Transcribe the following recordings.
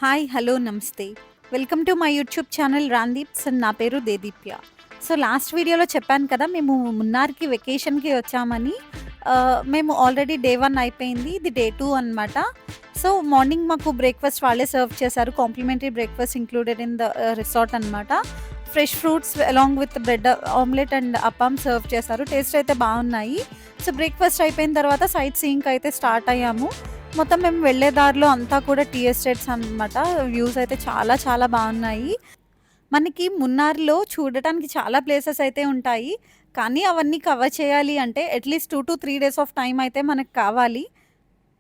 Hi hello నమస్తే. Welcome to my YouTube channel Ramdeeps and నా పేరు దేదీప్య. సో లాస్ట్ వీడియోలో చెప్పాను కదా మేము మున్నార్‌కి వెకేషన్‌కి వచ్చామని. మేము ఆల్రెడీ డే 1 అయిపోయింది. ఇది డే 2 అనమాట. సో మార్నింగ్ మాకు బ్రేక్‌ఫాస్ట్ వాళ్ళే సర్వ్ చేశారు. Complimentary breakfast included in the resort అనమాట. Fresh fruits along with bread omelette and appam serve చేశారు. టేస్ట్ అయితే బాగున్నాయి. సో బ్రేక్‌ఫాస్ట్ అయిపోయిన తర్వాత సైట్ సీయింగ్‌కి అయితే స్టార్ట్ అయ్యాము. మొత్తం మేము వెళ్ళే దారిలో అంతా కూడా టీ ఎస్టేట్స్ అనమాట. వ్యూస్ అయితే చాలా చాలా బాగున్నాయి. మనకి మున్నార్‌లో చూడటానికి చాలా ప్లేసెస్ అయితే ఉంటాయి. కానీ అవన్నీ కవర్ చేయాలి అంటే అట్‌లీస్ట్ 2-3 డేస్ ఆఫ్ టైమ్ అయితే మనకు కావాలి.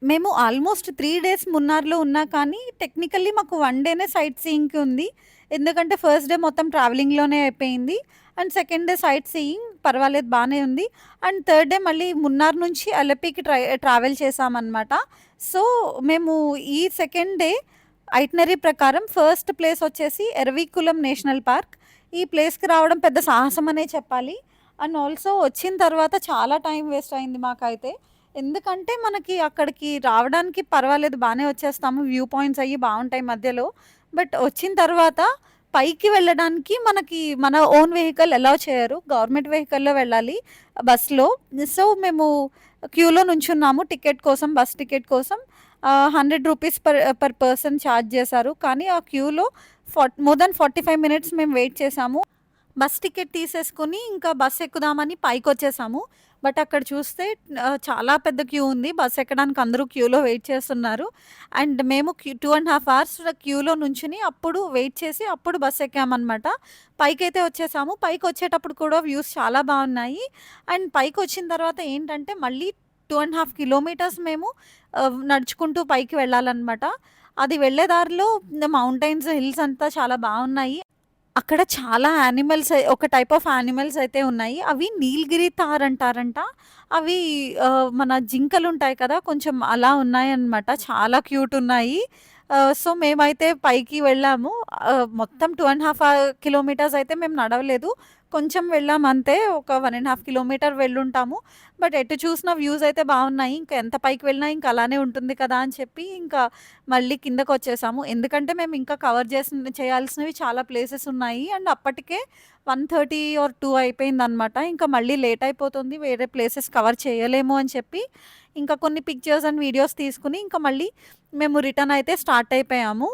మేము ఆల్మోస్ట్ 3 డేస్ మున్నార్‌లో ఉన్నా కానీ టెక్నికల్లీ మాకు 1 డేనే సైట్ సీయింగ్‌కి ఉంది. ఎందుకంటే ఫస్ట్ డే మొత్తం ట్రావెలింగ్‌లోనే అయిపోయింది. And second day sight seeing పర్వాలేదు బానే ఉంది. అండ్ థర్డ్ డే మళ్ళీ మున్నార్ నుంచి అలపికి ట్రావెల్ చేశామనమాట. సో మేము ఈ సెకండ్ డే ఐటినరీ ప్రకారం ఫస్ట్ ప్లేస్ వచ్చేసి ఎరవికులం నేషనల్ పార్క్. ఈ ప్లేస్‌కి రావడం పెద్ద సాహసం అనే చెప్పాలి. అండ్ ఆల్సో వచ్చిన తర్వాత చాలా టైం వేస్ట్ అయింది మాకైతే. ఎందుకంటే మనకి అక్కడికి రావడానికి పర్వాలేదు బానే వచ్చేస్తాము. వ్యూ పాయింట్స్ అయ్యి బావుంటాయి మధ్యలో. బట్ వచ్చిన తర్వాత పైకి వెళ్ళడానికి మనకి మన ఓన్ వెహికల్ అలౌ చేయరు. గవర్నమెంట్ వెహికల్‌లో వెళ్ళాలి బస్‌లో. సో మేము క్యూలో నుంచున్నాము టికెట్ కోసం, బస్ టికెట్ కోసం. రూ. 100 పర్ పర్సన్ ఛార్జ్ చేశారు. కానీ ఆ క్యూలో మోర్ దాన్ 45 మినిట్స్ మేము వెయిట్ చేశాము. బస్ టికెట్ తీసేసుకొని ఇంకా బస్ ఎక్కుదామని పైకొచ్చేసాము. బట్ అక్కడ చూస్తే చాలా పెద్ద క్యూ ఉంది. బస్ ఎక్కడానికి అందరూ క్యూలో వెయిట్ చేస్తున్నారు. అండ్ మేము 2½ అవర్స్ క్యూలో నుంచుని అప్పుడు వెయిట్ చేసి అప్పుడు బస్ ఎక్కామనమాట. పైకైతే వచ్చేసాము. పైకొచ్చేటప్పుడు కూడా వ్యూస్ చాలా బాగున్నాయి. అండ్ పైకొచ్చిన తర్వాత ఏంటంటే మళ్ళీ 2½ కిలోమీటర్స్ మేము నడుచుకుంటూ పైకి వెళ్ళాలనమాట. అది వెళ్ళే దారిలో మౌంటైన్స్, హిల్స్ అంతా చాలా బాగున్నాయి. అక్కడ చాలా యానిమల్స్ ఒక టైప్ ఆఫ్ యానిమల్స్ అయితే ఉన్నాయి. అవి నీలగిరి తార్ అంటారంట. అవి మన జింకలుంటాయి కదా! కొంచెం అలా ఉన్నాయన్నమాట. చాలా క్యూట్ ఉన్నాయి. సో, మేమైతే పైకి వెళ్ళాము. మొత్తం 2½ కిలోమీటర్స్ అయితే మేము నడవలేదు. కొంచెం వెళ్ళాం అంతే. ఒక 1½ కిలోమీటర్ వెళ్ళుంటాము. బట్ ఎటు చూసినా వ్యూస్ అయితే బాగున్నాయి. ఇంకా ఎంత పైకి వెళ్ళినా ఇంకా అలానే ఉంటుంది కదా! అని చెప్పి ఇంకా మళ్ళీ కిందకొచ్చేసాము. ఎందుకంటే మేము ఇంకా కవర్ చేయాల్సినవి చాలా ప్లేసెస్ ఉన్నాయి. అండ్ అప్పటికే 1:30 ఆర్ 2 అయిపోయిందనమాట. ఇంకా మళ్ళీ లేట్ అయిపోతుంది. వేరే ప్లేసెస్ కవర్ చేయలేము అని చెప్పి ఇంకా కొన్ని పిక్చర్స్ అండ్ వీడియోస్ తీసుకొని ఇంకా మళ్ళీ మేము రిటర్న్ అయితే స్టార్ట్ అయిపోయాము.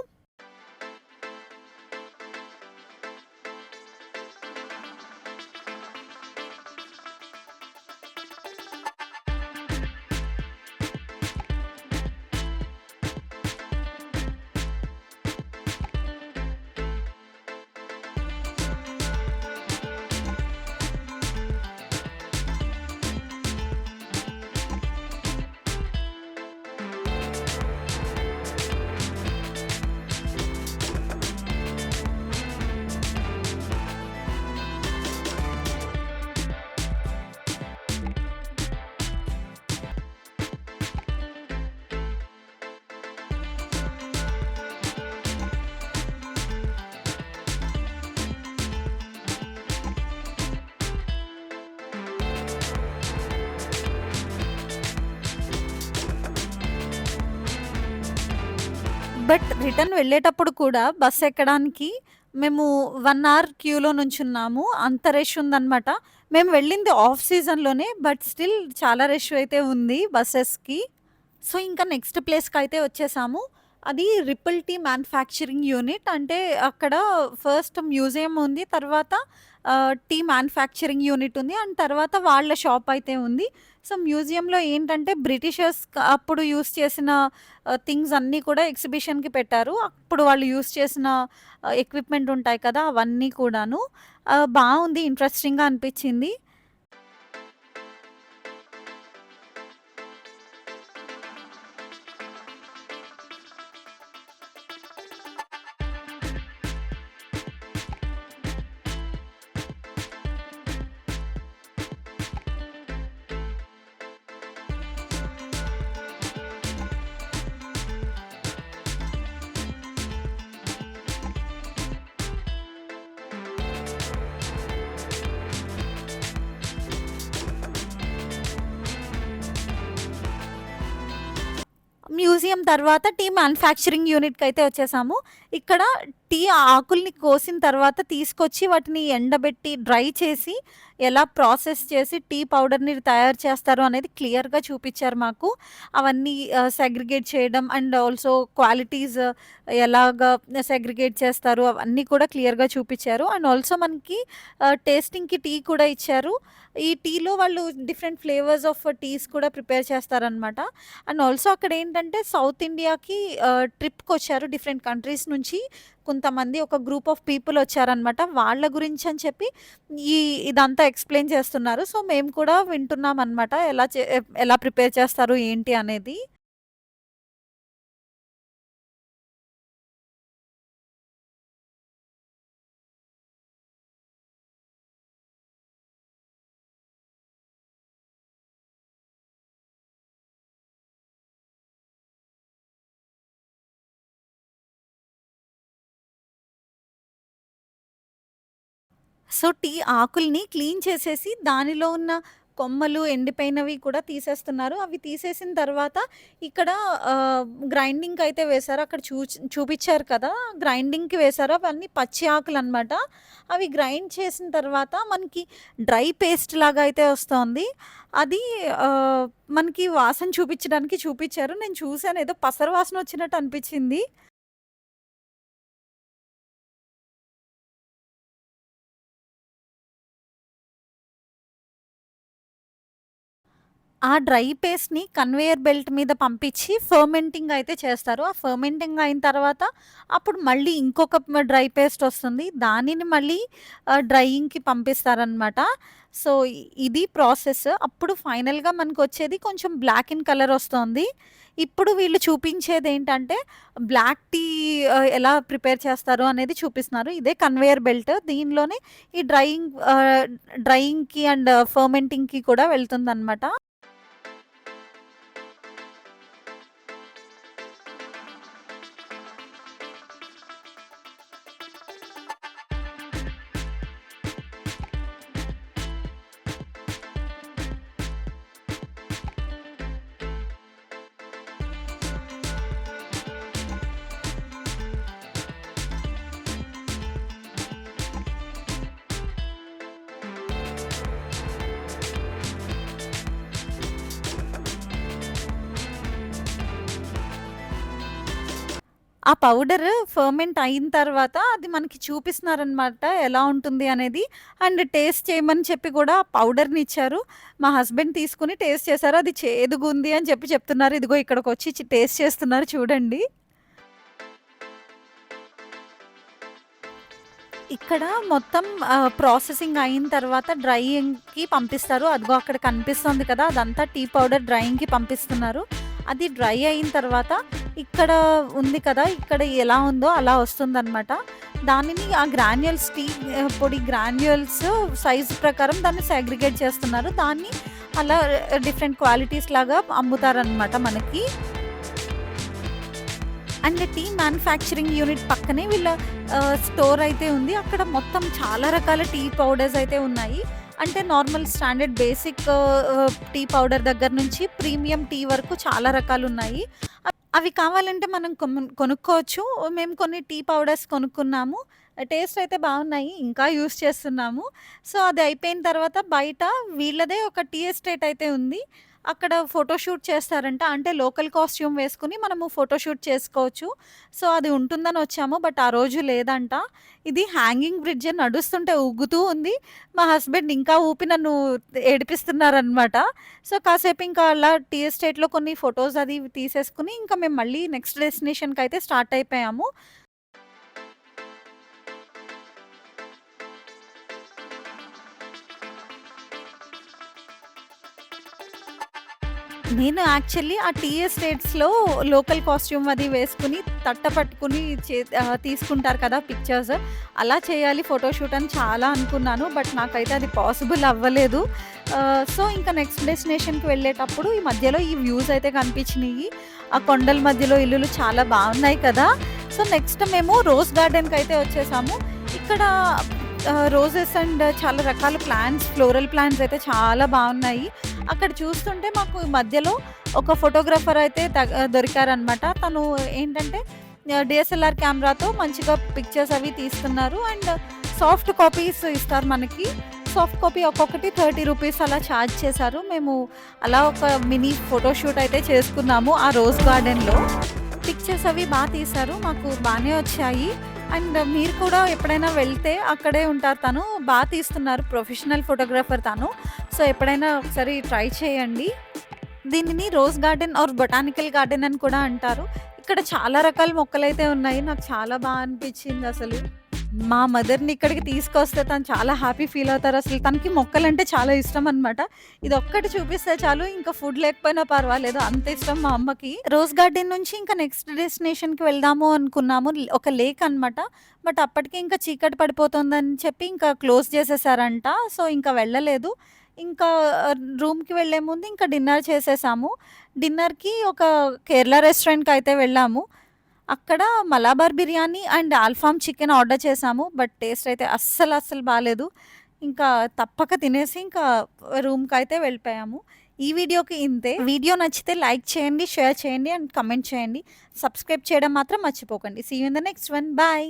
బట్ రిటర్న్ వెళ్ళేటప్పుడు కూడా బస్ ఎక్కడానికి మేము 1 అవర్ క్యూలో నుంచున్నాము. అంత రష్ ఉందనమాట. మేము వెళ్ళింది ఆఫ్ సీజన్‌లోనే బట్ స్టిల్ చాలా రష్ అయితే ఉంది బసెస్‌కి. సో, ఇంకా నెక్స్ట్ ప్లేస్‌కైతే వచ్చేసాము. అది రిపుల్ టీ మ్యానుఫ్యాక్చరింగ్ యూనిట్. అంటే అక్కడ ఫస్ట్ మ్యూజియం ఉంది. తర్వాత టీ మ్యానుఫ్యాక్చరింగ్ యూనిట్ ఉంది. అండ్ తర్వాత వాళ్ళ షాప్ అయితే ఉంది. సో, మ్యూజియంలో ఏంటంటే బ్రిటిషర్స్ అప్పుడు యూజ్ చేసిన థింగ్స్ అన్నీ కూడా ఎగ్జిబిషన్‌కి పెట్టారు. అప్పుడు వాళ్ళు యూజ్ చేసిన ఎక్విప్‌మెంట్ ఉంటాయి కదా! అవన్నీ కూడాను. బావుంది. ఇంట్రెస్టింగ్‌గా అనిపిచ్చింది. మ్యూజియం తర్వాత టీ మ్యానుఫ్యాక్చరింగ్ యూనిట్‌కైతే వచ్చేసాము. ఇక్కడ టీ ఆకుల్ని కోసిన తర్వాత తీసుకొచ్చి వాటిని ఎండబెట్టి, డ్రై చేసి, ఎలా ప్రాసెస్ చేసి టీ పౌడర్‌ని తయారు చేస్తారు అనేది క్లియర్‌గా చూపిచ్చారు మాకు. అవన్నీ సెగ్రిగేట్ చేయడం అండ్ ఆల్సో క్వాలిటీస్ ఎలాగా సెగ్రిగేట్ చేస్తారు అవన్నీ కూడా క్లియర్‌గా చూపిచ్చారు. అండ్ ఆల్సో మనకి టేస్టింగ్‌కి టీ కూడా ఇచ్చారు. ఈ టీలో వాళ్ళు డిఫరెంట్ ఫ్లేవర్స్ ఆఫ్ టీస్ కూడా ప్రిపేర్ చేస్తారనమాట. అండ్ ఆల్సో అక్కడేంటంటే సౌత్ ఇండియాకి ట్రిప్‌కొచ్చారు డిఫరెంట్ కంట్రీస్ నుంచి. కొంతమంది ఒక గ్రూప్ ఆఫ్ పీపుల్ వచ్చారనమాట. వాళ్ళ గురించని చెప్పి ఈ ఇదంతా ఎక్స్‌ప్లెయిన్ చేస్తున్నారు. సో, మేము కూడా వింటున్నామనమాట. ఎలా ప్రిపేర్ చేస్తారు ఏంటి అనేది. సో, టీ ఆకుల్ని క్లీన్ చేసేసి దానిలో ఉన్న కొమ్మలు, ఎండిపోయినవి కూడా తీసేస్తున్నారు. అవి తీసేసిన తర్వాత ఇక్కడ గ్రైండింగ్‌కయితే వేశారు. అక్కడ చూపిచ్చారు కదా! గ్రైండింగ్‌కి వేశారు. అవన్నీ పచ్చి ఆకులనమాట. అవి గ్రైండ్ చేసిన తర్వాత మనకి డ్రై పేస్ట్ లాగా అయితే వస్తోంది. అది మనకి వాసన చూపిచ్చడానికి చూపిచ్చారు. నేను చూసాను. ఏదో పసరు వాసన వచ్చినట్టు అనిపిచ్చింది. ఆ డ్రై పేస్ట్‌ని కన్వేయర్ బెల్ట్ మీద పంపించి ఫర్మెంటింగ్ అయితే చేస్తారు. ఆ ఫర్మెంటింగ్ అయిన తర్వాత అప్పుడు మళ్ళీ ఇంకొక డ్రై పేస్ట్ వస్తుంది. దానిని మళ్ళీ డ్రైయింగ్‌కి పంపిస్తారనమాట. సో, ఇది ప్రాసెస్. అప్పుడు ఫైనల్‌గా మనకొచ్చేది కొంచెం బ్లాక్ ఇన్ కలర్ వస్తోంది. ఇప్పుడు వీళ్ళు చూపించేదేంటంటే బ్లాక్ టీ ఎలా ప్రిపేర్ చేస్తారు అనేది చూపిస్తున్నారు. ఇదే కన్వేయర్ బెల్ట్. దీనిలోనే ఈ డ్రైయింగ్‌కి అండ్ ఫర్మెంటింగ్‌కి కూడా వెళ్తుందనమాట. ఆ పౌడర్ ఫర్మెంట్ అయిన తర్వాత అది మనకి చూపిస్తున్నారనమాట ఎలా ఉంటుంది అనేది. అండ్ టేస్ట్ చేయమని చెప్పి కూడా పౌడర్‌ని ఇచ్చారు. మా హస్బెండ్ తీసుకొని టేస్ట్ చేశారు. అది చేదుగుంది అని చెప్పి చెప్తున్నారు. ఇదిగో ఇక్కడికొచ్చి టేస్ట్ చేస్తున్నారు చూడండి. ఇక్కడ మొత్తం ప్రాసెసింగ్ అయిన తర్వాత డ్రైయింగ్‌కి పంపిస్తారు. అదిగో అక్కడ కనిపిస్తుంది కదా! అదంతా టీ పౌడర్ డ్రైయింగ్‌కి పంపిస్తున్నారు. అది డ్రై అయిన తర్వాత ఇక్కడ ఉంది కదా! ఇక్కడ ఎలా ఉందో అలా వస్తుందనమాట. దానిని ఆ గ్రాన్యూల్స్ టీ పొడి గ్రాన్యూల్స్ సైజ్ ప్రకారం దాన్ని సాగ్రిగేట్ చేస్తున్నారు. దాన్ని అలా డిఫరెంట్ క్వాలిటీస్ లాగా అమ్ముతారనమాట మనకి. అండ్ టీ మ్యానుఫ్యాక్చరింగ్ యూనిట్ పక్కనే వీళ్ళ స్టోర్ అయితే ఉంది. అక్కడ మొత్తం చాలా రకాల టీ పౌడర్స్ అయితే ఉన్నాయి. అంటే normal standard basic tea powder దగ్గర నుంచి ప్రీమియం టీ వరకు చాలా రకాలున్నాయి. అవి కావాలంటే మనం కొనుక్కోవచ్చు. మేము కొన్ని టీ పౌడర్స్ కొనుక్కున్నాము. టేస్ట్ అయితే బాగున్నాయి. ఇంకా యూజ్ చేస్తున్నాము. సో, అది అయిపోయిన తర్వాత బయట వీళ్ళదే ఒక టీ ఎస్టేట్ అయితే ఉంది. అక్కడ ఫోటోషూట్ చేస్తారంట. అంటే లోకల్ కాస్ట్యూమ్ వేసుకొని మనము ఫోటోషూట్ చేసుకోవచ్చు. సో, అది ఉంటుందని వచ్చాము. బట్ ఆ రోజు లేదంట. ఇది హ్యాంగింగ్ బ్రిడ్జ్ నడుస్తుంటే ఊగుతూ ఉంది. మా హస్బెండ్ ఇంకా ఊపి నన్ను ఏడిపిస్తున్నారనమాట. సో, కాసేపు ఇంకా అలా టీ ఎస్టేట్‌లో కొన్ని ఫోటోస్ అది తీసేసుకొని ఇంకా మేము మళ్ళీ నెక్స్ట్ డెస్టినేషన్‌కయితే స్టార్ట్ అయిపోయాము. నేను యాక్చువల్లీ ఆ టీ ఎస్టేట్స్‌లో లోకల్ కాస్ట్యూమ్ అది వేసుకొని, తట్ట పట్టుకొని తీసుకుంటారు కదా పిక్చర్స్. అలా చేయాలి ఫోటోషూట్ అని చాలా అనుకున్నాను. బట్ నాకైతే అది పాసిబుల్ అవ్వలేదు. సో, ఇంకా నెక్స్ట్ డెస్టినేషన్‌కి వెళ్ళేటప్పుడు ఈ మధ్యలో ఈ వ్యూస్ అయితే కనిపించినియి. ఆ కొండల మధ్యలో ఇల్లులు చాలా బాగున్నాయి కదా! సో, నెక్స్ట్ మేము రోజ్ గార్డెన్‌కైతే వచ్చేసాము. ఇక్కడ రోజెస్ అండ్ చాలా రకాల ప్లాంట్స్, ఫ్లోరల్ ప్లాంట్స్ అయితే చాలా బాగున్నాయి. అక్కడ చూస్తుంటే మాకు ఈ మధ్యలో ఒక ఫోటోగ్రాఫర్ అయితే దొరికారనమాట. తను ఏంటంటే డీఎస్ఎల్ఆర్ కెమెరాతో మంచిగా పిక్చర్స్ అవి తీస్తున్నారు. అండ్ సాఫ్ట్ కాపీస్ ఇస్తారు మనకి. సాఫ్ట్ కాపీ ఒక్కొక్కటి ₹30 అలా ఛార్జ్ చేశారు. మేము అలా ఒక మినీ ఫోటోషూట్ అయితే చేసుకున్నాము ఆ రోజ్ గార్డెన్‌లో. పిక్చర్స్ అవి తీశారు. మాకు బానే వచ్చాయి. అండ్ మీరు కూడా ఎప్పుడైనా వెళ్తే అక్కడే ఉంటారు తను. తీస్తున్నారు. ప్రొఫెషనల్ ఫోటోగ్రాఫర్ తను. సో, ఎప్పుడైనా ఒకసారి ట్రై చేయండి. దీనిని rose garden or botanical garden అని కూడా అంటారు. ఇక్కడ చాలా రకాల మొక్కలైతే ఉన్నాయి. నాకు చాలా అనిపించిందసలు. మా మదర్‌ని ఇక్కడికి తీసుకొస్తే తను చాలా హ్యాపీ ఫీల్ అవుతారు. అసలు తనకి మొక్కలంటే చాలా ఇష్టం అనమాట. ఇదొక్కటి చూపిస్తే చాలు ఇంకా ఫుడ్ లేకపోయినా పర్వాలేదు. అంత ఇష్టం మా అమ్మకి. రోజ్ గార్డెన్ నుంచి ఇంకా నెక్స్ట్ డెస్టినేషన్‌కి వెళ్దాము అనుకున్నాము. ఒక లేక్ అనమాట. బట్ అప్పటికి ఇంకా చీకటి పడిపోతుందని చెప్పి ఇంకా క్లోజ్ చేసేసారంట. సో, ఇంకా వెళ్ళలేదు. ఇంకా రూమ్‌కి వెళ్ళే ముందు ఇంకా డిన్నర్ చేసేసాము. డిన్నర్‌కి ఒక కేరళ రెస్టారెంట్‌కయితే వెళ్ళాము. అక్కడ Malabar biryani and alfaham chicken order చేశాము. బట్ టేస్ట్ అయితే అస్సలు బాలేదు. ఇంకా తప్పక తినేసి ఇంకా రూమ్‌కయితే వెళ్ళిపోయాము. ఈ వీడియోకి ఇంతే. వీడియో నచ్చితే లైక్ చేయండి, షేర్ చేయండి అండ్ కామెంట్ చేయండి. సబ్స్క్రైబ్ చేయడం మాత్రం మర్చిపోకండి. See you in the next one. Bye.